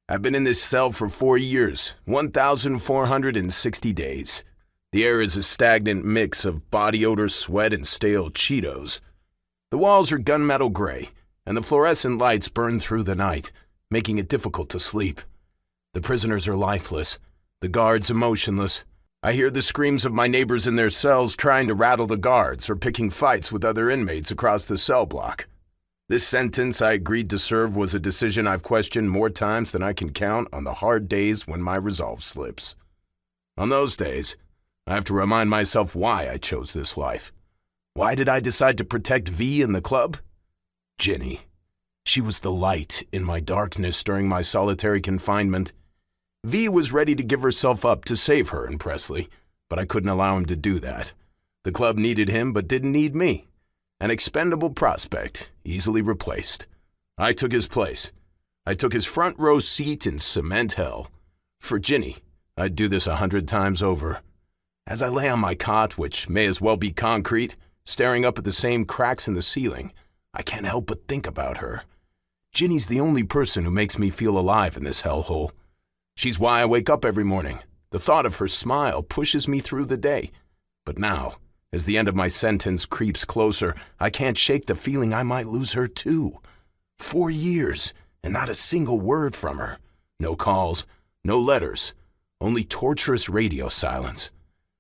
I've been in this cell for 4 years, 1,460 days. The air is a stagnant mix of body odor, sweat, and stale Cheetos. The walls are gunmetal gray, and the fluorescent lights burn through the night, making it difficult to sleep. The prisoners are lifeless, the guards emotionless. I hear the screams of my neighbors in their cells trying to rattle the guards or picking fights with other inmates across the cell block. This sentence I agreed to serve was a decision I've questioned more times than I can count on the hard days when my resolve slips. On those days, I have to remind myself why I chose this life. Why did I decide to protect V in the club? Ginny. She was the light in my darkness during my solitary confinement. V was ready to give herself up to save her and Presley, but I couldn't allow him to do that. The club needed him but didn't need me. An expendable prospect, easily replaced. I took his place. I took his front row seat in cement hell. For Ginny, I'd do this 100 times over. As I lay on my cot, which may as well be concrete, staring up at the same cracks in the ceiling, I can't help but think about her. Ginny's the only person who makes me feel alive in this hellhole. She's why I wake up every morning. The thought of her smile pushes me through the day. But now, as the end of my sentence creeps closer, I can't shake the feeling I might lose her too. 4 years, and not a single word from her. No calls, no letters, only torturous radio silence.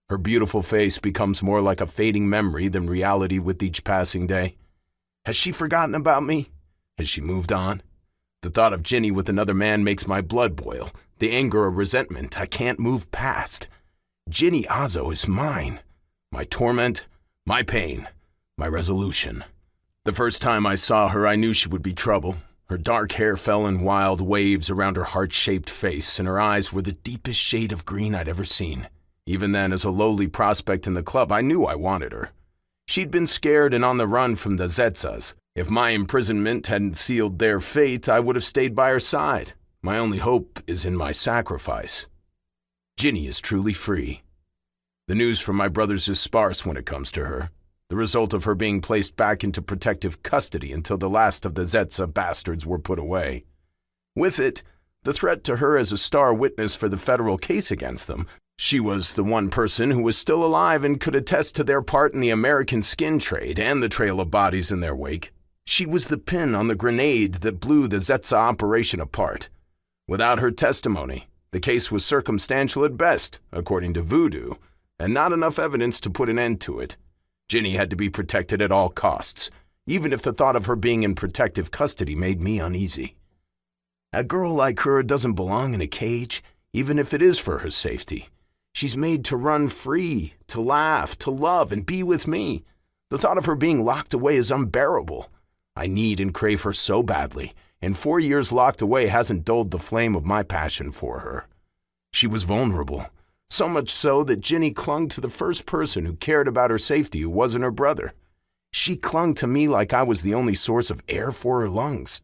Her beautiful face becomes more like a fading memory than reality with each passing day. Has she forgotten about me? Has she moved on? The thought of Ginny with another man makes my blood boil, the anger or resentment I can't move past. Ginny Azzo is mine. My torment, my pain, my resolution. The first time I saw her, I knew she would be trouble. Her dark hair fell in wild waves around her heart-shaped face, and her eyes were the deepest shade of green I'd ever seen. Even then, as a lowly prospect in the club, I knew I wanted her. She'd been scared and on the run from the Zetzas. If my imprisonment hadn't sealed their fate, I would have stayed by her side. My only hope is in my sacrifice. Ginny is truly free. The news from my brothers is sparse when it comes to her, the result of her being placed back into protective custody until the last of the Zetsa bastards were put away. With it, the threat to her as a star witness for the federal case against them. She was the one person who was still alive and could attest to their part in the American skin trade and the trail of bodies in their wake. She was the pin on the grenade that blew the Zetsa operation apart. Without her testimony, the case was circumstantial at best, according to Voodoo, and not enough evidence to put an end to it. Ginny had to be protected at all costs, even if the thought of her being in protective custody made me uneasy. A girl like her doesn't belong in a cage, even if it is for her safety. She's made to run free, to laugh, to love, and be with me. The thought of her being locked away is unbearable. I need and crave her so badly, and 4 years locked away hasn't dulled the flame of my passion for her. She was vulnerable. So much so that Ginny clung to the first person who cared about her safety who wasn't her brother. She clung to me like I was the only source of air for her lungs,